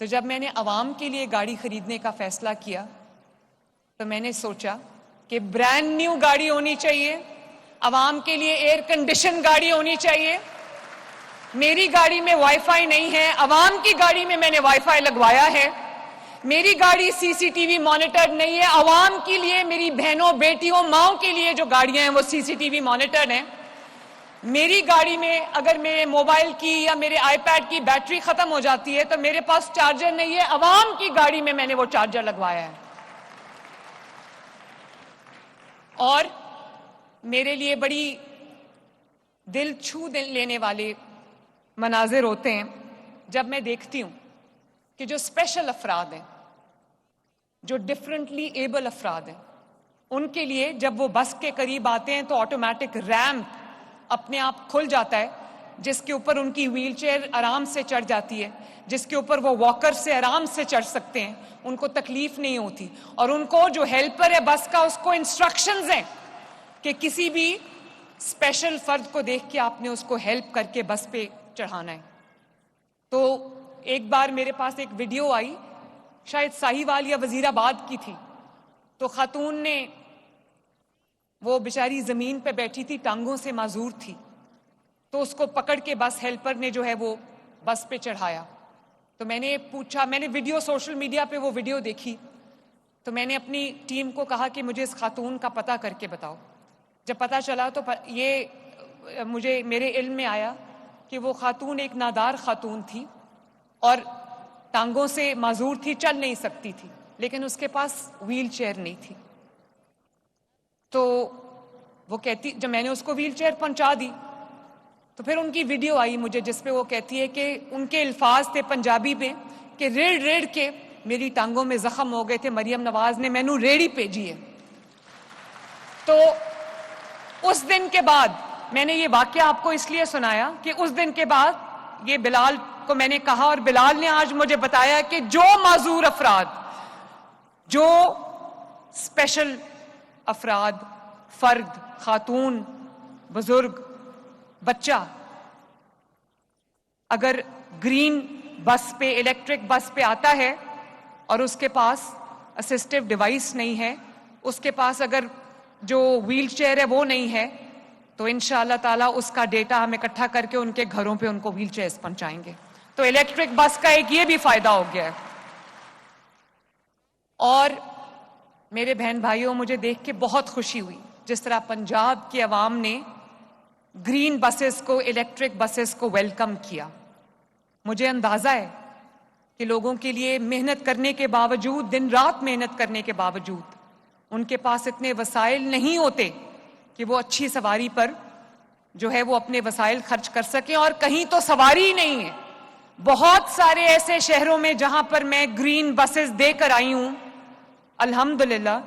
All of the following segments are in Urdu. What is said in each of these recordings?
تو جب میں نے عوام کے لیے گاڑی خریدنے کا فیصلہ کیا تو میں نے سوچا کہ برانڈ نیو گاڑی ہونی چاہیے، عوام کے لیے ایئر کنڈیشن گاڑی ہونی چاہیے. میری گاڑی میں وائی فائی نہیں ہے، عوام کی گاڑی میں میں نے وائی فائی لگوایا ہے. میری گاڑی سی سی ٹی وی مانیٹرڈ نہیں ہے، عوام کے لیے، میری بہنوں بیٹیوں ماؤں کے لیے جو گاڑیاں ہیں وہ سی سی ٹی وی مانیٹرڈ ہیں. میری گاڑی میں اگر میرے موبائل کی یا میرے آئی پیڈ کی بیٹری ختم ہو جاتی ہے تو میرے پاس چارجر نہیں ہے، عوام کی گاڑی میں میں نے وہ چارجر لگوایا ہے. اور میرے لیے بڑی دل چھو لینے والے مناظر ہوتے ہیں جب میں دیکھتی ہوں کہ جو اسپیشل افراد ہیں، جو ڈفرینٹلی ایبل افراد ہیں، ان کے لیے جب وہ بس کے قریب آتے ہیں تو آٹومیٹک ریمپ اپنے آپ کھل جاتا ہے، جس کے اوپر ان کی ویل چیئر آرام سے چڑھ جاتی ہے، جس کے اوپر وہ واکر سے آرام سے چڑھ سکتے ہیں، ان کو تکلیف نہیں ہوتی. اور ان کو جو ہیلپر ہے بس کا، اس کو انسٹرکشنز ہیں کہ کسی بھی اسپیشل فرد کو دیکھ کے آپ نے اس کو ہیلپ کر کے بس پہ چڑھانا ہے. تو ایک بار میرے پاس ایک ویڈیو آئی، شاید ساہیوال یا وزیر آباد کی تھی. تو خاتون نے، وہ بیچاری زمین پہ بیٹھی تھی، ٹانگوں سے معذور تھی، تو اس کو پکڑ کے بس ہیلپر نے جو ہے وہ بس پہ چڑھایا. تو میں نے پوچھا، میں نے ویڈیو سوشل میڈیا پہ وہ ویڈیو دیکھی، تو میں نے اپنی ٹیم کو کہا کہ مجھے اس خاتون کا پتہ کر کے بتاؤ. جب پتہ چلا تو یہ مجھے میرے علم میں آیا کہ وہ خاتون ایک نادار خاتون تھی اور ٹانگوں سے معذور تھی، چل نہیں سکتی تھی، لیکن اس کے پاس ویل چیئر نہیں تھی. تو وہ کہتی، جب میں نے اس کو ویل چیئر پہنچا دی تو پھر ان کی ویڈیو آئی مجھے، جس پہ وہ کہتی ہے کہ ان کے الفاظ تھے پنجابی میں کہ ریڑھ ریڑھ کے میری ٹانگوں میں زخم ہو گئے تھے، مریم نواز نے مینوں ریڑھی بھیجی ہے. تو اس دن کے بعد میں نے یہ واقعہ آپ کو اس لیے سنایا کہ اس دن کے بعد یہ بلال کو میں نے کہا، اور بلال نے آج مجھے بتایا کہ جو معذور افراد، جو اسپیشل افراد، فرد، خاتون، بزرگ، بچہ، اگر گرین بس پہ، الیکٹرک بس پہ آتا ہے اور اس کے پاس اسسٹیو ڈیوائس نہیں ہے، اس کے پاس اگر جو ویل چیئر ہے وہ نہیں ہے، تو انشاءاللہ تعالیٰ اس کا ڈیٹا ہم اکٹھا کر کے ان کے گھروں پہ ان کو ویل چیئرز پہنچائیں گے. تو الیکٹرک بس کا ایک یہ بھی فائدہ ہو گیا ہے. اور میرے بہن بھائیوں، مجھے دیکھ کے بہت خوشی ہوئی جس طرح پنجاب کی عوام نے گرین بسز کو، الیکٹرک بسز کو ویلکم کیا. مجھے اندازہ ہے کہ لوگوں کے لیے محنت کرنے کے باوجود، دن رات محنت کرنے کے باوجود، ان کے پاس اتنے وسائل نہیں ہوتے کہ وہ اچھی سواری پر جو ہے وہ اپنے وسائل خرچ کر سکیں. اور کہیں تو سواری ہی نہیں ہے. بہت سارے ایسے شہروں میں جہاں پر میں گرین بسز دے کر آئی ہوں، الحمدللہ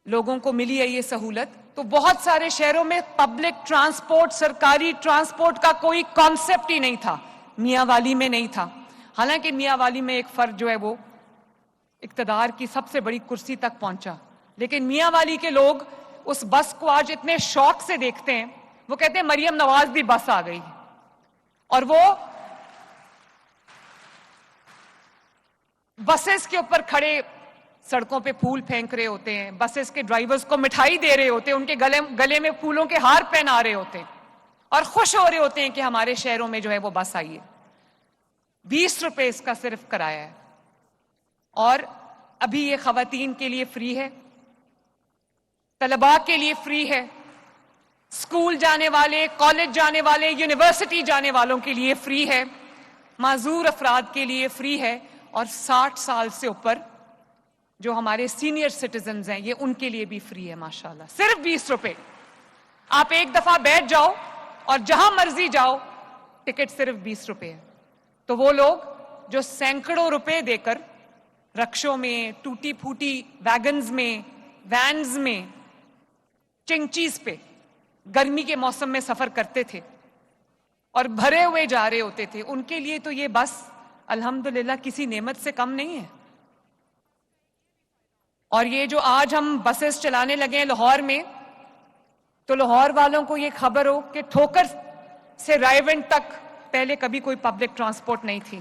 لوگوں کو ملی ہے یہ سہولت. تو بہت سارے شہروں میں پبلک ٹرانسپورٹ، سرکاری ٹرانسپورٹ کا کوئی کانسیپٹ ہی نہیں تھا. میاں والی میں نہیں تھا. حالانکہ میاں والی میں ایک فرد جو ہے وہ اقتدار کی سب سے بڑی کرسی تک پہنچا، لیکن میاں والی کے لوگ اس بس کو آج اتنے شوق سے دیکھتے ہیں، وہ کہتے ہیں مریم نواز بھی بس آ گئی. اور وہ بسز کے اوپر کھڑے سڑکوں پہ پھول پھینک رہے ہوتے ہیں، بسز کے ڈرائیورز کو مٹھائی دے رہے ہوتے ہیں، ان کے گلے میں پھولوں کے ہار پہنا رہے ہوتے ہیں، اور خوش ہو رہے ہوتے ہیں کہ ہمارے شہروں میں جو ہے وہ بس آئی ہے. 20 روپے اس کا صرف کرایہ ہے. اور ابھی یہ خواتین کے لیے فری ہے، طلباء کے لیے فری ہے، اسکول جانے والے، کالج جانے والے، یونیورسٹی جانے والوں کے لیے فری ہے، معذور افراد کے لیے فری ہے، اور 60 سال سے اوپر جو ہمارے سینئر سٹیزنز ہیں یہ ان کے لیے بھی فری ہے. ماشاءاللہ صرف 20 روپے. آپ ایک دفعہ بیٹھ جاؤ اور جہاں مرضی جاؤ، ٹکٹ صرف 20 روپے ہے. تو وہ لوگ جو سینکڑوں روپے دے کر رکشوں میں، ٹوٹی پھوٹی ویگنز میں، وینز میں، چنگچیز پہ گرمی کے موسم میں سفر کرتے تھے اور بھرے ہوئے جا رہے ہوتے تھے، ان کے لیے تو یہ بس الحمدللہ کسی نعمت سے کم نہیں ہے. اور یہ جو آج ہم بسز چلانے لگے ہیں لاہور میں، تو لاہور والوں کو یہ خبر ہو کہ ٹھوکر سے رائے ونڈ تک پہلے کبھی کوئی پبلک ٹرانسپورٹ نہیں تھی.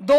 2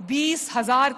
20,000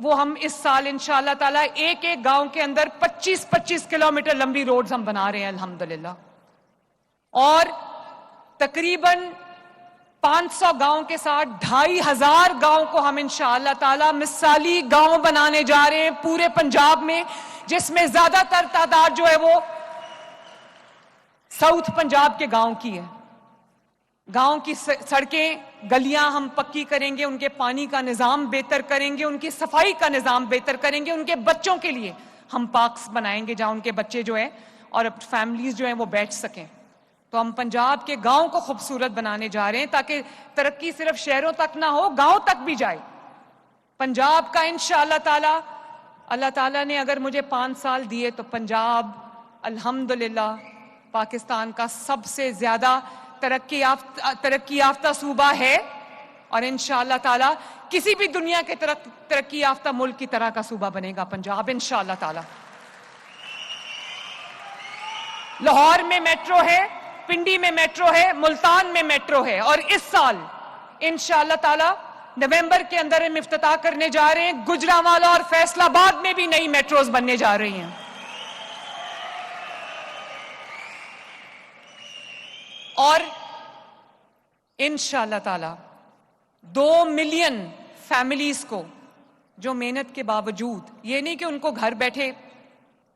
وہ ہم اس سال انشاءاللہ تعالیٰ ایک ایک گاؤں کے اندر 25-25 کلومیٹر لمبی روڈز ہم بنا رہے ہیں الحمدللہ، اور تقریباً 500 گاؤں کے ساتھ 2500 گاؤں کو ہم انشاءاللہ تعالیٰ مثالی گاؤں بنانے جا رہے ہیں پورے پنجاب میں، جس میں زیادہ تر تعداد جو ہے وہ ساؤتھ پنجاب کے گاؤں کی ہے۔ گاؤں کی سڑکیں گلیاں ہم پکی کریں گے، ان کے پانی کا نظام بہتر کریں گے، ان کی صفائی کا نظام بہتر کریں گے، ان کے بچوں کے لیے ہم پارکس بنائیں گے جہاں ان کے بچے جو ہیں اور فیملیز جو ہیں وہ بیٹھ سکیں۔ تو ہم پنجاب کے گاؤں کو خوبصورت بنانے جا رہے ہیں تاکہ ترقی صرف شہروں تک نہ ہو، گاؤں تک بھی جائے۔ پنجاب کا انشاءاللہ تعالی، اللہ تعالیٰ نے اگر مجھے 5 سال دیے تو پنجاب الحمدللہ پاکستان کا سب سے زیادہ ترقی یافتہ صوبہ ہے، اور انشاءاللہ تعالیٰ کسی بھی دنیا کے ترقی یافتہ ملک کی طرح کا صوبہ بنے گا پنجاب انشاءاللہ تعالیٰ۔ لاہور میں میٹرو ہے، پنڈی میں میٹرو ہے، ملتان میں میٹرو ہے، اور اس سال انشاءاللہ تعالیٰ نومبر کے اندر ہم افتتاح کرنے جا رہے ہیں گجرانوالہ اور فیصل آباد میں بھی نئی میٹروز بننے جا رہی ہیں، اور انشاءاللہ تعالیٰ 2 ملین فیملیز کو جو محنت کے باوجود، یہ نہیں کہ ان کو گھر بیٹھے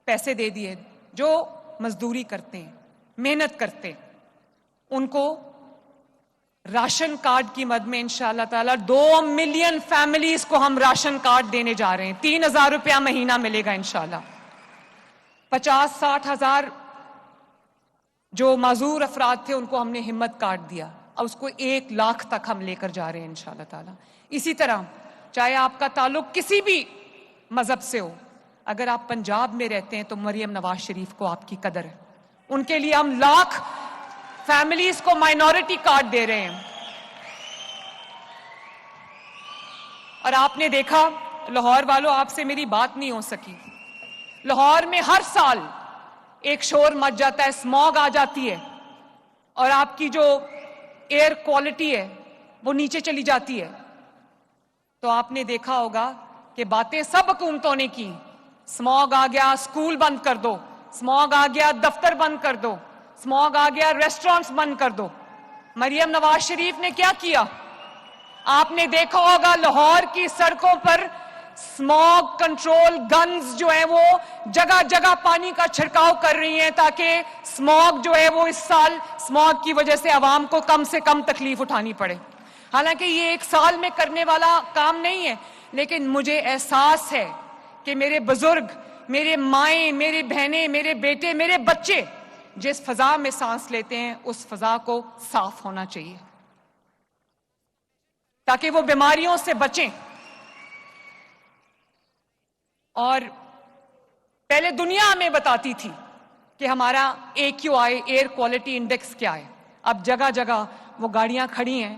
پیسے دے دیے، جو مزدوری کرتے ہیں، محنت کرتے ہیں، ان کو راشن کارڈ کی مد میں انشاءاللہ تعالیٰ 2 ملین فیملیز کو ہم راشن کارڈ دینے جا رہے ہیں، 3000 روپیہ مہینہ ملے گا انشاءاللہ۔ 50-60 ہزار جو معذور افراد تھے ان کو ہم نے ہمت کارڈ دیا، اور اس کو 1 لاکھ تک ہم لے کر جا رہے ہیں انشاءاللہ تعالیٰ۔ اسی طرح چاہے آپ کا تعلق کسی بھی مذہب سے ہو، اگر آپ پنجاب میں رہتے ہیں تو مریم نواز شریف کو آپ کی قدر ہے، ان کے لیے ہم لاکھ فیملیز کو مائنورٹی کارڈ دے رہے ہیں۔ اور آپ نے دیکھا لاہور والوں، آپ سے میری بات نہیں ہو سکی، لاہور میں ہر سال ایک شور مچ جاتا ہے، اسموگ آ جاتی ہے، اور آپ کی جو ایئر کوالٹی ہے وہ نیچے چلی جاتی ہے۔ تو آپ نے دیکھا ہوگا کہ باتیں سب حکومتوں نے کی، اسموگ آ گیا اسکول بند کر دو، اسموگ آ گیا دفتر بند کر دو، اسموگ آ گیا ریسٹورنٹس بند کر دو۔ مریم نواز شریف نے کیا کیا؟ آپ نے دیکھا ہوگا لاہور کی سڑکوں پر اسموگ کنٹرول گنز جو ہیں وہ جگہ جگہ پانی کا چھڑکاؤ کر رہی ہیں تاکہ اسموگ جو ہے وہ اس سال اسموگ کی وجہ سے عوام کو کم سے کم تکلیف اٹھانی پڑے۔ حالانکہ یہ 1 سال میں کرنے والا کام نہیں ہے، لیکن مجھے احساس ہے کہ میرے بزرگ، میرے مائیں، میری بہنیں، میرے بیٹے، میرے بچے جس فضا میں سانس لیتے ہیں اس فضا کو صاف ہونا چاہیے تاکہ وہ بیماریوں سے بچیں۔ اور پہلے دنیا ہمیں بتاتی تھی کہ ہمارا AQI ایئر کوالٹی انڈیکس کیا ہے، اب جگہ جگہ وہ گاڑیاں کھڑی ہیں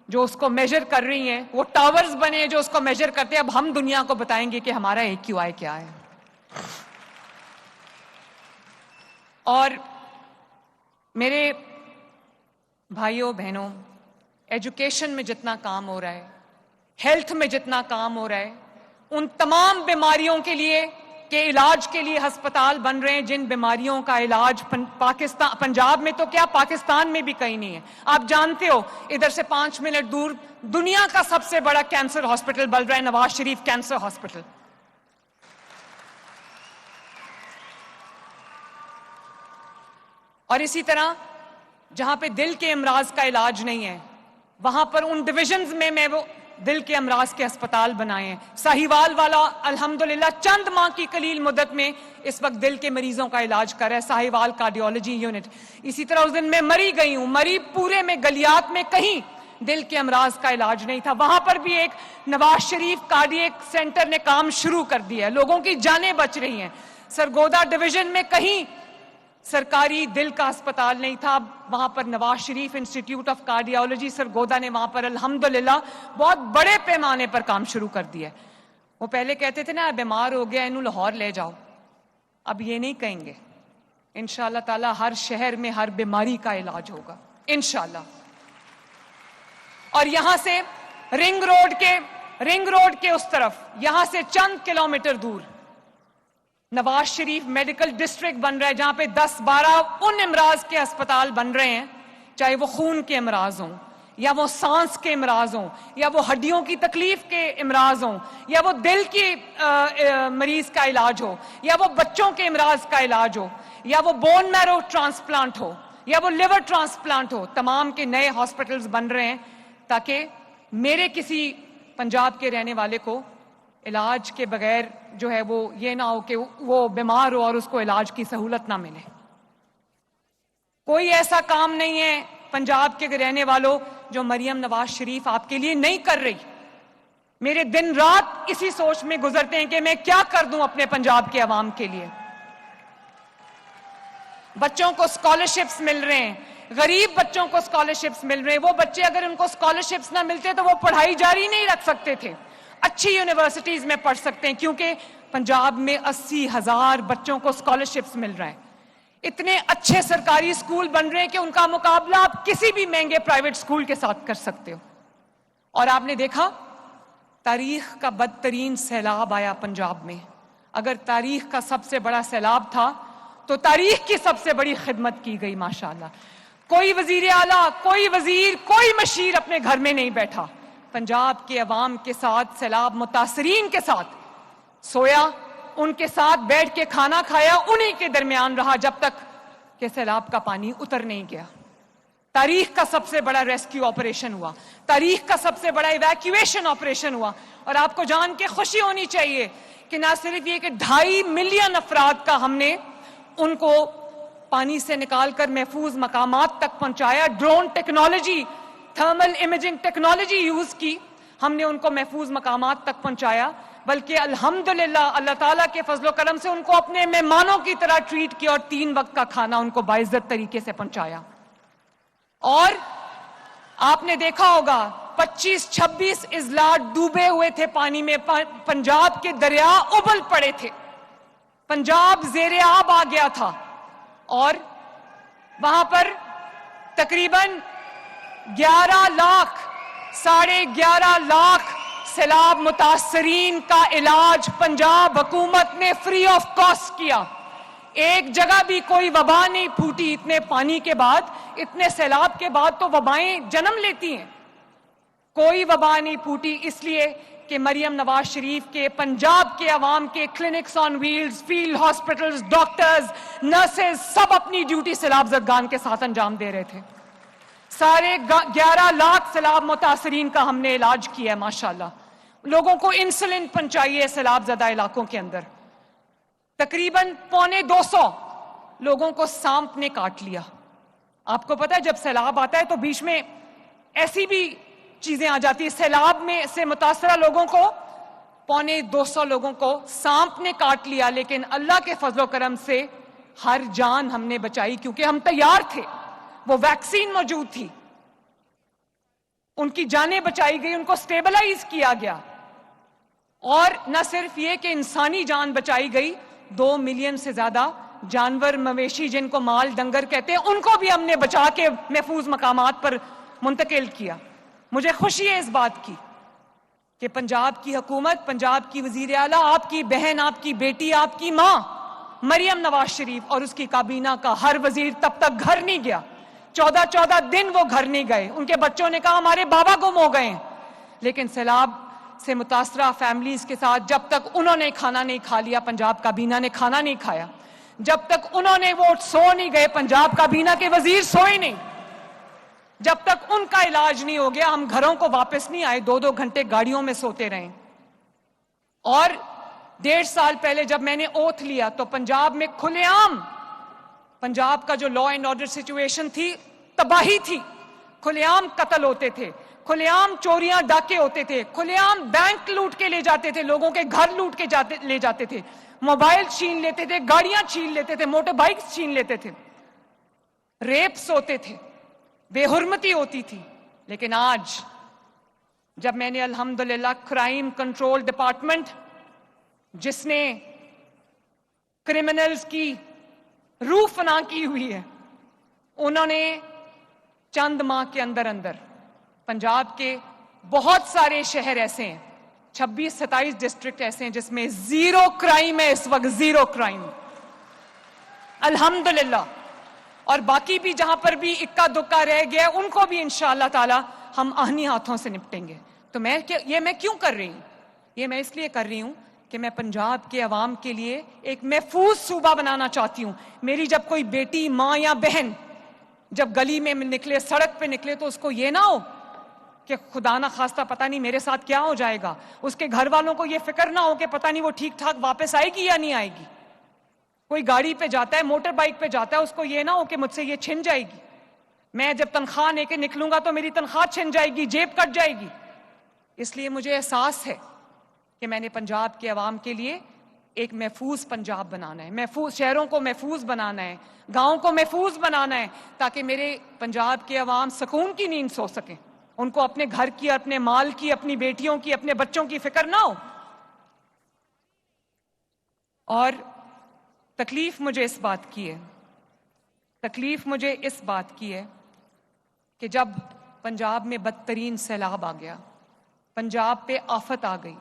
جو اس کو میجر کر رہی ہیں، وہ ٹاورز بنے ہیں جو اس کو میجر کرتے ہیں۔ اب ہم دنیا کو بتائیں گے کہ ہمارا AQI کیا ہے۔ اور میرے بھائیوں بہنوں، ایجوکیشن میں جتنا کام ہو رہا ہے، ہیلتھ میں جتنا کام ہو رہا ہے، ان تمام بیماریوں کے لیے کے علاج کے لیے ہسپتال بن رہے ہیں جن بیماریوں کا علاج پنجاب میں تو کیا پاکستان میں بھی کہیں نہیں ہے۔ آپ جانتے ہو ادھر سے 5 منٹ دور دنیا کا سب سے بڑا کینسر ہاسپٹل بن رہا ہے، نواز شریف کینسر ہاسپٹل۔ اور اسی طرح جہاں پہ دل کے امراض کا علاج نہیں ہے وہاں پر ان ڈویژنز میں وہ دل کے امراض کے ہسپتال بنائے ہیں۔ ساہیوال والا الحمدللہ چند ماہ کی قلیل مدت میں اس وقت دل کے مریضوں کا علاج کر رہا ہے، ساہیوال کارڈیولوجی یونٹ۔ اسی طرح اس دن میں مری گئی ہوں، مری پورے میں گلیات میں کہیں دل کے امراض کا علاج نہیں تھا، وہاں پر بھی ایک نواز شریف کارڈیک سینٹر نے کام شروع کر دیا ہے، لوگوں کی جانیں بچ رہی ہیں۔ سرگودا ڈویژن میں کہیں سرکاری دل کا ہسپتال نہیں تھا، وہاں پر Nawaz Sharif institute of cardiology Sargodha نے وہاں پر الحمدللہ بہت بڑے پیمانے پر کام شروع کر دیا ہے۔ وہ پہلے کہتے تھے نا بیمار ہو گیا انہوں لاہور لے جاؤ، اب یہ نہیں کہیں گے، انشاءاللہ تعالی ہر شہر میں ہر بیماری کا علاج ہوگا انشاءاللہ۔ اور یہاں سے رنگ روڈ کے رنگ روڈ کے اس طرف یہاں سے چند کلومیٹر دور نواز شریف میڈیکل ڈسٹرکٹ بن رہا ہے، جہاں پہ 10-12 ان امراض کے ہسپتال بن رہے ہیں، چاہے وہ خون کے امراض ہوں یا وہ سانس کے امراض ہوں یا وہ ہڈیوں کی تکلیف کے امراض ہوں یا وہ دل کی مریض کا علاج ہو یا وہ بچوں کے امراض کا علاج ہو یا وہ بون میرو ٹرانسپلانٹ ہو یا وہ لیور ٹرانسپلانٹ ہو، تمام کے نئے ہاسپٹلز بن رہے ہیں تاکہ میرے کسی پنجاب کے رہنے والے کو علاج کے بغیر جو ہے وہ یہ نہ ہو کہ وہ بیمار ہو اور اس کو علاج کی سہولت نہ ملے۔ کوئی ایسا کام نہیں ہے پنجاب کے رہنے والوں جو مریم نواز شریف آپ کے لیے نہیں کر رہی۔ میرے دن رات اسی سوچ میں گزرتے ہیں کہ میں کیا کر دوں اپنے پنجاب کے عوام کے لیے۔ بچوں کو اسکالرشپس مل رہے ہیں، غریب بچوں کو اسکالرشپس مل رہے ہیں، وہ بچے اگر ان کو اسکالرشپس نہ ملتے تو وہ پڑھائی جاری نہیں رکھ سکتے تھے، اچھی یونیورسٹیز میں پڑھ سکتے ہیں، کیونکہ پنجاب میں 80,000 بچوں کو اسکالرشپس مل رہا ہے، اتنے اچھے سرکاری اسکول بن رہے ہیں کہ ان کا مقابلہ آپ کسی بھی مہنگے پرائیویٹ اسکول کے ساتھ کر سکتے ہو۔ اور آپ نے دیکھا تاریخ کا بدترین سیلاب آیا پنجاب میں۔ اگر تاریخ کا سب سے بڑا سیلاب تھا تو تاریخ کی سب سے بڑی خدمت کی گئی ماشاءاللہ۔ کوئی وزیر اعلیٰ، کوئی وزیر، کوئی مشیر اپنے گھر میں نہیں بیٹھا، پنجاب کے عوام کے ساتھ، سیلاب متاثرین کے ساتھ سویا، ان کے ساتھ بیٹھ کے کھانا کھایا، انہی کے درمیان رہا جب تک کہ سیلاب کا پانی اتر نہیں گیا۔ تاریخ کا سب سے بڑا ریسکیو آپریشن ہوا، تاریخ کا سب سے بڑا ایویکیویشن آپریشن ہوا، اور آپ کو جان کے خوشی ہونی چاہیے کہ نہ صرف یہ کہ 2.5 ملین افراد کا ہم نے ان کو پانی سے نکال کر محفوظ مقامات تک پہنچایا، drone technology, thermal imaging technology use کی، ہم نے ان کو محفوظ مقامات تک پہنچایا، بلکہ الحمدللہ اللہ تعالیٰ کے فضل و کرم سے ان کو اپنے مہمانوں کی طرح ٹریٹ کیا اور 3 وقت کا کھانا ان کو باعزت طریقے سے پہنچایا۔ اور آپ نے دیکھا ہوگا 25-26 اضلاع ڈوبے ہوئے تھے پانی میں، پنجاب کے دریا ابل پڑے تھے، پنجاب زیر آب آ گیا تھا، اور وہاں پر تقریباً 11 لاکھ 11.5 لاکھ سیلاب متاثرین کا علاج پنجاب حکومت نے فری آف کاسٹ کیا۔ ایک جگہ بھی کوئی وبا نہیں پھوٹی، اتنے پانی کے بعد، اتنے سیلاب کے بعد تو وبائیں جنم لیتی ہیں، کوئی وبا نہیں پھوٹی، اس لیے کہ مریم نواز شریف کے، پنجاب کے عوام کے clinics on wheels, field hospitals, doctors, nurses سب اپنی ڈیوٹی سیلاب زدگان کے ساتھ انجام دے رہے تھے۔ سارے 11 لاکھ سیلاب متاثرین کا ہم نے علاج کیا ہے ماشاءاللہ، لوگوں کو انسولین پہنچائی ہے سیلاب زدہ علاقوں کے اندر۔ تقریباً 250 لوگوں کو سانپ نے کاٹ لیا۔ آپ کو پتا ہے جب سیلاب آتا ہے تو بیچ میں ایسی بھی چیزیں آ جاتی ہیں، سیلاب میں سے متاثرہ لوگوں کو 250 لوگوں کو سانپ نے کاٹ لیا، لیکن اللہ کے فضل و کرم سے ہر جان ہم نے بچائی، کیونکہ ہم تیار تھے، وہ ویکسین موجود تھی، ان کی جانیں بچائی گئی، ان کو سٹیبلائز کیا گیا۔ اور نہ صرف یہ کہ انسانی جان بچائی گئی، 2 ملین سے زیادہ جانور مویشی جن کو مال ڈنگر کہتے ہیں ان کو بھی ہم نے بچا کے محفوظ مقامات پر منتقل کیا۔ مجھے خوشی ہے اس بات کی کہ پنجاب کی حکومت، پنجاب کی وزیر اعلیٰ، آپ کی بہن، آپ کی بیٹی، آپ کی ماں مریم نواز شریف اور اس کی کابینہ کا ہر وزیر تب تک گھر نہیں گیا، 14 دن وہ گھر نہیں گئے۔ ان کے بچوں نے کہا ہمارے بابا گم ہو گئے ہیں، لیکن سیلاب سے متاثرہ فیملیز کے ساتھ جب تک انہوں نے کھانا نہیں کھا لیا، پنجاب کابینہ نے کھانا نہیں کھایا، جب تک انہوں نے وہ سو نہیں گئے، پنجاب کابینہ کے وزیر سوئے نہیں، جب تک ان کا علاج نہیں ہو گیا، ہم گھروں کو واپس نہیں آئے، 2 گھنٹے گاڑیوں میں سوتے رہے۔ اور 1.5 سال پہلے جب میں نے اوتھ لیا تو پنجاب میں کھلے عام، پنجاب کا جو لا اینڈ آرڈر سچویشن تھی تباہی تھی، کھلے عام قتل ہوتے تھے، کھلے عام چوریاں ڈاکے ہوتے تھے، کھلے عام بینک لوٹ کے لے جاتے تھے، لوگوں کے گھر لوٹ کے لے جاتے تھے، موبائل چھین لیتے تھے، گاڑیاں چھین لیتے تھے، موٹر بائکس چھین لیتے تھے، ریپس ہوتے تھے، بے حرمتی ہوتی تھی۔ لیکن آج جب میں نے الحمدللہ کرائم کنٹرول ڈپارٹمنٹ، جس نے کرمنلز کی روح فنا کی ہوئی ہے، انہوں نے چند ماہ کے اندر پنجاب کے بہت سارے شہر ایسے ہیں 26-27 ڈسٹرکٹ ایسے ہیں جس میں 0 کرائم ہے اس وقت، 0 کرائم الحمدللہ. اور باقی بھی جہاں پر بھی اکا دکا رہ گیا ان کو بھی انشاءاللہ تعالی ہم آہنی ہاتھوں سے نپٹیں گے. تو میں کیوں کر رہی ہوں؟ یہ میں اس لیے کر رہی ہوں کہ میں پنجاب کے عوام کے لیے ایک محفوظ صوبہ بنانا چاہتی ہوں. میری جب کوئی بیٹی، ماں یا بہن جب گلی میں نکلے، سڑک پہ نکلے، تو اس کو یہ نہ ہو کہ خدا نہ خواستہ پتہ نہیں میرے ساتھ کیا ہو جائے گا. اس کے گھر والوں کو یہ فکر نہ ہو کہ پتہ نہیں وہ ٹھیک ٹھاک واپس آئے گی یا نہیں آئے گی. کوئی گاڑی پہ جاتا ہے، موٹر بائک پہ جاتا ہے، اس کو یہ نہ ہو کہ مجھ سے یہ چھن جائے گی. میں جب تنخواہ لے کے نکلوں گا تو میری تنخواہ چھن جائے گی، جیب کٹ جائے گی. اس لیے مجھے احساس ہے کہ میں نے پنجاب کے عوام کے لیے ایک محفوظ پنجاب بنانا ہے، محفوظ شہروں کو محفوظ بنانا ہے، گاؤں کو محفوظ بنانا ہے، تاکہ میرے پنجاب کے عوام سکون کی نیند سو سکیں. ان کو اپنے گھر کی، اپنے مال کی، اپنی بیٹیوں کی، اپنے بچوں کی فکر نہ ہو. اور تکلیف مجھے اس بات کی ہے کہ جب پنجاب میں بدترین سیلاب آ گیا، پنجاب پہ آفت آ گئی،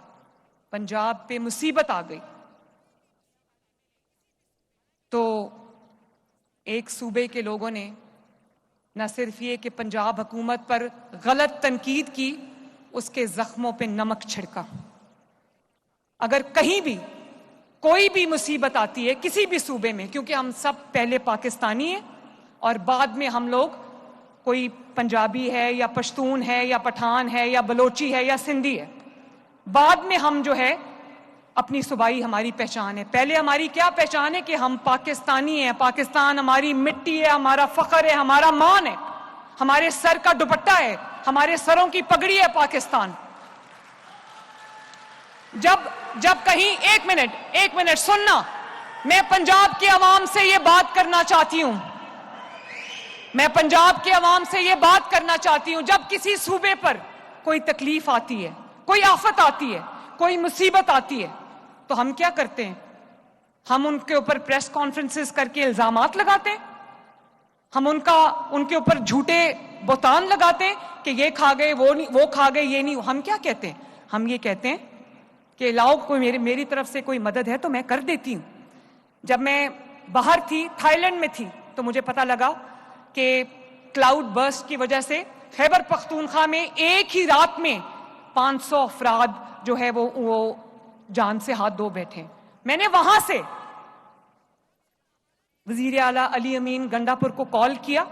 پنجاب پہ مصیبت آ گئی، تو ایک صوبے کے لوگوں نے نہ صرف یہ کہ پنجاب حکومت پر غلط تنقید کی، اس کے زخموں پہ نمک چھڑکا. اگر کہیں بھی کوئی بھی مصیبت آتی ہے کسی بھی صوبے میں، کیونکہ ہم سب پہلے پاکستانی ہیں اور بعد میں ہم لوگ، کوئی پنجابی ہے یا پشتون ہے یا پٹھان ہے یا بلوچی ہے یا سندھی ہے، بعد میں ہم جو ہے اپنی صوبائی ہماری پہچان ہے. پہلے ہماری کیا پہچان ہے کہ ہم پاکستانی ہیں، پاکستان ہماری مٹی ہے، ہمارا فخر ہے، ہمارا مان ہے، ہمارے سر کا دوپٹہ ہے، ہمارے سروں کی پگڑی ہے پاکستان. جب کہیں ایک منٹ سننا، میں پنجاب کے عوام سے یہ بات کرنا چاہتی ہوں، جب کسی صوبے پر کوئی تکلیف آتی ہے، کوئی آفت آتی ہے، کوئی مصیبت آتی ہے، تو ہم کیا کرتے ہیں؟ ہم ان کے اوپر پریس کانفرنسز کر کے الزامات لگاتے ہیں، ہم ان کے اوپر جھوٹے بہتان لگاتے ہیں کہ یہ کھا گئے، وہ کھا گئے، یہ نہیں. ہم کیا کہتے ہیں؟ ہم یہ کہتے ہیں کہ لاؤ کوئی میری طرف سے کوئی مدد ہے تو میں کر دیتی ہوں. جب میں باہر تھی، تھائی لینڈ میں تھی، تو مجھے پتا لگا کہ کلاؤڈ برسٹ کی وجہ سے خیبر پختونخوا میں ایک ہی رات میں 500 افراد جو ہے وہ جان سے ہاتھ دھو بیٹھے. میں نے وہاں سے وزیر اعلیٰ علی امین گنڈا پور کو کال کیا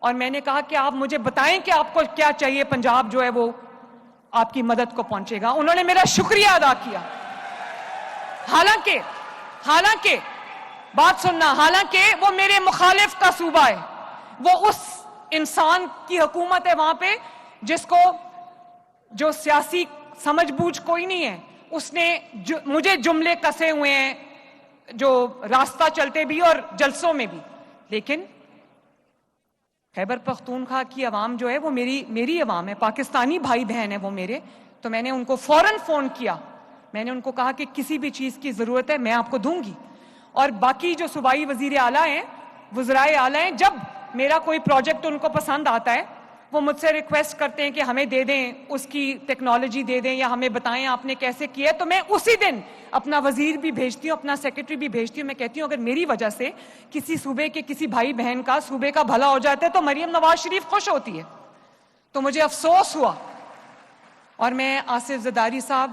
اور میں نے کہا کہ آپ مجھے بتائیں کہ آپ کو کیا چاہیے، پنجاب جو ہے وہ آپ کی مدد کو پہنچے گا. انہوں نے میرا شکریہ ادا کیا. حالانکہ بات سننا، حالانکہ وہ میرے مخالف کا صوبہ ہے، وہ اس انسان کی حکومت ہے وہاں پہ جس کو جو سیاسی سمجھ بوجھ کوئی نہیں ہے. اس نے مجھے جملے کسے ہوئے ہیں جو راستہ چلتے بھی اور جلسوں میں بھی. لیکن خیبر پختونخوا کی عوام جو ہے وہ میری عوام ہے، پاکستانی بھائی بہن ہے وہ میرے. تو میں نے ان کو فوراً فون کیا، میں نے ان کو کہا کہ کسی بھی چیز کی ضرورت ہے میں آپ کو دوں گی. اور باقی جو صوبائی وزیر اعلیٰ ہیں، وزرائے اعلیٰ ہیں، جب میرا کوئی پروجیکٹ ان کو پسند آتا ہے وہ مجھ سے ریکویسٹ کرتے ہیں کہ ہمیں دے دیں، اس کی ٹیکنالوجی دے دیں یا ہمیں بتائیں آپ نے کیسے کیا. تو میں اسی دن اپنا وزیر بھی بھیجتی ہوں، اپنا سیکرٹری بھی بھیجتی ہوں. میں کہتی ہوں اگر میری وجہ سے کسی صوبے کے کسی بھائی بہن کا، صوبے کا بھلا ہو جاتا ہے تو مریم نواز شریف خوش ہوتی ہے. تو مجھے افسوس ہوا اور میں آصف زرداری صاحب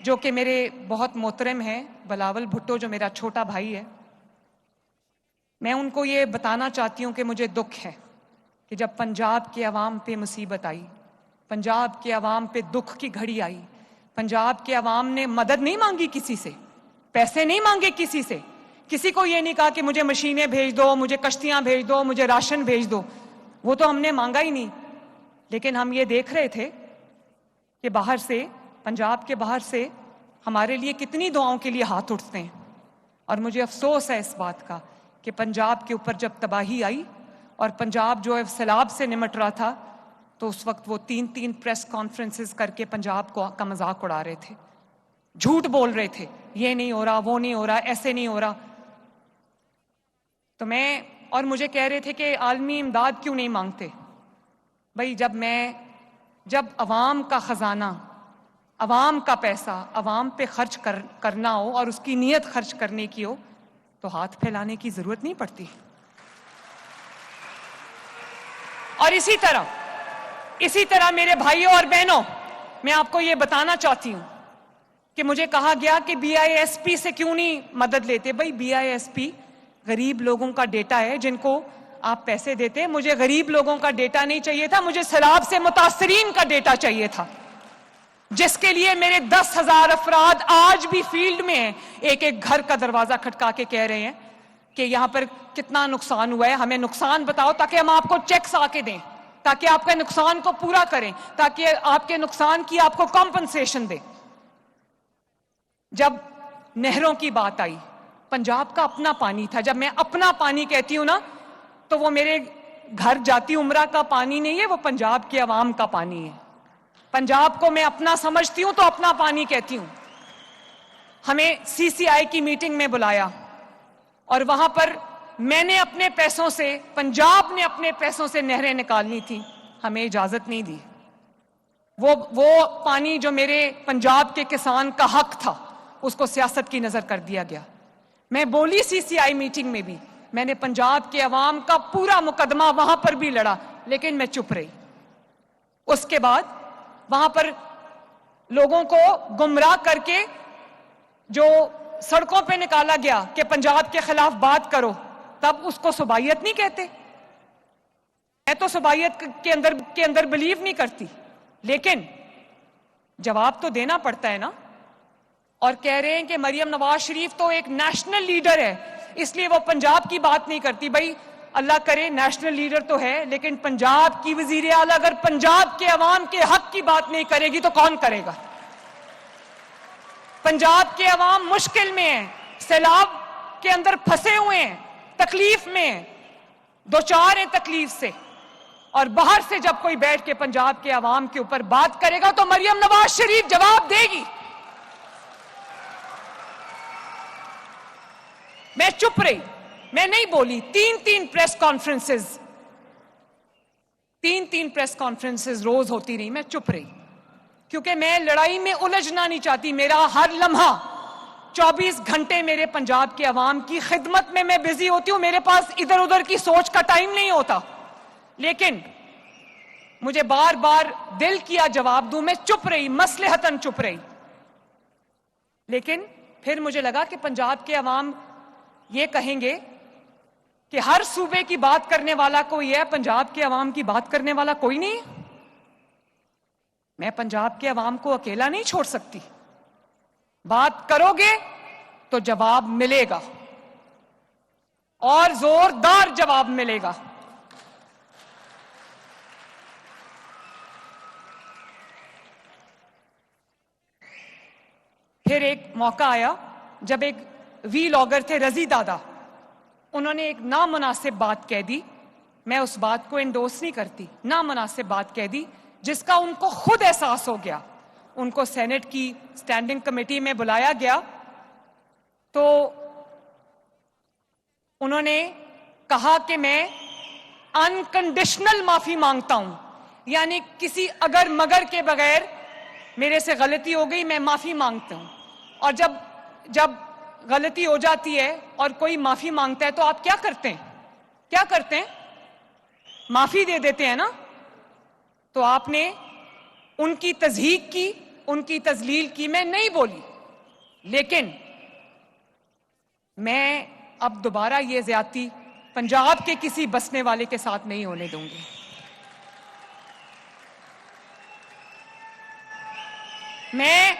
جو کہ میرے بہت محترم ہیں، بلاول بھٹو جو میرا چھوٹا بھائی ہے، میں ان کو یہ بتانا چاہتی ہوں کہ مجھے دکھ ہے کہ جب پنجاب کے عوام پہ مصیبت آئی، پنجاب کے عوام پہ دکھ کی گھڑی آئی، پنجاب کے عوام نے مدد نہیں مانگی کسی سے، پیسے نہیں مانگے کسی سے، کسی کو یہ نہیں کہا کہ مجھے مشینیں بھیج دو، مجھے کشتیاں بھیج دو، مجھے راشن بھیج دو. وہ تو ہم نے مانگا ہی نہیں. لیکن ہم یہ دیکھ رہے تھے کہ باہر سے، پنجاب کے باہر سے ہمارے لیے کتنی دعاؤں کے لیے ہاتھ اٹھتے ہیں. اور مجھے افسوس ہے اس بات کا کہ پنجاب کے اوپر جب تباہی آئی اور پنجاب جو ہے سیلاب سے نمٹ رہا تھا، تو اس وقت وہ 3 پریس کانفرنسز کر کے پنجاب کا مذاق اڑا رہے تھے، جھوٹ بول رہے تھے، یہ نہیں ہو رہا، وہ نہیں ہو رہا، ایسے نہیں ہو رہا. تو اور مجھے کہہ رہے تھے کہ عالمی امداد کیوں نہیں مانگتے. بھائی جب عوام کا خزانہ عوام کا پیسہ عوام پہ خرچ کرنا ہو اور اس کی نیت خرچ کرنے کی ہو تو ہاتھ پھیلانے کی ضرورت نہیں پڑتی. اور اسی طرح میرے بھائیوں اور بہنوں، میں آپ کو یہ بتانا چاہتی ہوں کہ مجھے کہا گیا کہ بی آئی ایس پی سے کیوں نہیں مدد لیتے. بھائی بی آئی ایس پی غریب لوگوں کا ڈیٹا ہے جن کو آپ پیسے دیتے. مجھے غریب لوگوں کا ڈیٹا نہیں چاہیے تھا، مجھے سیلاب سے متاثرین کا ڈیٹا چاہیے تھا، جس کے لیے میرے 10,000 افراد آج بھی فیلڈ میں ہیں، ایک ایک گھر کا دروازہ کھٹکا کے کہہ رہے ہیں کہ یہاں پر کتنا نقصان ہوا ہے، ہمیں نقصان بتاؤ تاکہ ہم آپ کو چیکس آ کے دیں، تاکہ آپ کے نقصان کو پورا کریں، تاکہ آپ کے نقصان کی آپ کو کمپنسیشن دیں. جب نہروں کی بات آئی، پنجاب کا اپنا پانی تھا. جب میں اپنا پانی کہتی ہوں نا تو وہ میرے گھر جاتی عمرہ کا پانی نہیں ہے، وہ پنجاب کے عوام کا پانی ہے. پنجاب کو میں اپنا سمجھتی ہوں تو اپنا پانی کہتی ہوں. ہمیں سی سی آئی کی میٹنگ میں بلایا اور وہاں پر میں نے اپنے پیسوں سے، پنجاب نے اپنے پیسوں سے نہریں نکالنی تھی، ہمیں اجازت نہیں دی. وہ پانی جو میرے پنجاب کے کسان کا حق تھا اس کو سیاست کی نظر کر دیا گیا. میں بولی سی سی آئی میٹنگ میں بھی، میں نے پنجاب کے عوام کا پورا مقدمہ وہاں پر بھی لڑا، لیکن میں چپ رہی. اس کے بعد وہاں پر لوگوں کو گمراہ کر کے جو سڑکوں پہ نکالا گیا کہ پنجاب کے خلاف بات کرو، تب اس کو صوبائیت نہیں کہتے. میں تو صوبائیت کے اندر بلیو نہیں کرتی، لیکن جواب تو دینا پڑتا ہے نا. اور کہہ رہے ہیں کہ مریم نواز شریف تو ایک نیشنل لیڈر ہے اس لیے وہ پنجاب کی بات نہیں کرتی. بھائی اللہ کرے نیشنل لیڈر تو ہے، لیکن پنجاب کی وزیر اعلیٰ اگر پنجاب کے عوام کے حق کی بات نہیں کرے گی تو کون کرے گا؟ پنجاب کے عوام مشکل میں ہیں، سیلاب کے اندر پھنسے ہوئے ہیں، تکلیف میں ہیں، دوچار ہیں تکلیف سے. اور باہر سے جب کوئی بیٹھ کے پنجاب کے عوام کے اوپر بات کرے گا تو مریم نواز شریف جواب دے گی. میں چپ رہی، میں نہیں بولی. تین پریس کانفرنسز روز ہوتی رہی، میں چپ رہی کیونکہ میں لڑائی میں الجھنا نہیں چاہتی. میرا ہر لمحہ 24 گھنٹے میرے پنجاب کے عوام کی خدمت میں بزی ہوتی ہوں. میرے پاس ادھر ادھر کی سوچ کا ٹائم نہیں ہوتا، لیکن مجھے بار بار دل کیا جواب دوں، میں چپ رہی، مصلحتاً چپ رہی. لیکن پھر مجھے لگا کہ پنجاب کے عوام یہ کہیں گے کہ ہر صوبے کی بات کرنے والا کوئی ہے، پنجاب کے عوام کی بات کرنے والا کوئی نہیں. میں پنجاب کے عوام کو اکیلا نہیں چھوڑ سکتی. بات کرو گے تو جواب ملے گا، اور زوردار جواب ملے گا. پھر ایک موقع آیا جب ایک ویلاگر تھے رضی دادا، انہوں نے ایک نامناسب بات کہہ دی. میں اس بات کو انڈورس نہیں کرتی. نامناسب بات کہہ دی جس کا ان کو خود احساس ہو گیا. ان کو سینٹ کی سٹینڈنگ کمیٹی میں بلایا گیا تو انہوں نے کہا کہ میں انکنڈیشنل معافی مانگتا ہوں، یعنی کسی اگر مگر کے بغیر میرے سے غلطی ہو گئی، میں معافی مانگتا ہوں. اور جب غلطی ہو جاتی ہے اور کوئی معافی مانگتا ہے تو آپ کیا کرتے ہیں؟ معافی دے دیتے ہیں نا. تو آپ نے ان کی تضحیق کی، ان کی تذلیل کی. میں نہیں بولی، لیکن میں اب دوبارہ یہ زیادتی پنجاب کے کسی بسنے والے کے ساتھ نہیں ہونے دوں گی. میں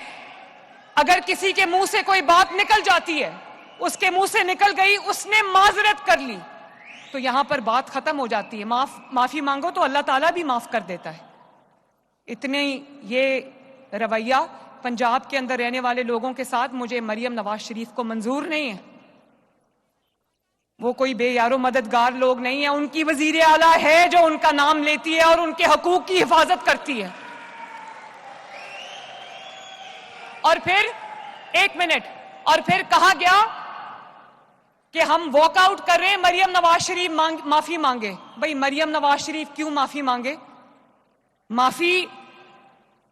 اگر کسی کے منہ سے کوئی بات نکل جاتی ہے، اس کے منہ سے نکل گئی، اس نے معذرت کر لی تو یہاں پر بات ختم ہو جاتی ہے. معافی مانگو تو اللہ تعالیٰ بھی معاف کر دیتا ہے. اتنے یہ رویہ پنجاب کے اندر رہنے والے لوگوں کے ساتھ مجھے مریم نواز شریف کو منظور نہیں ہے. وہ کوئی بے یار و مددگار لوگ نہیں ہیں. ان کی وزیر اعلیٰ ہے جو ان کا نام لیتی ہے اور ان کے حقوق کی حفاظت کرتی ہے. اور پھر اور پھر کہا گیا کہ ہم واک آؤٹ کر رہے ہیں، مریم نواز شریف معافی مانگے. بھئی مریم نواز شریف کیوں معافی مانگے؟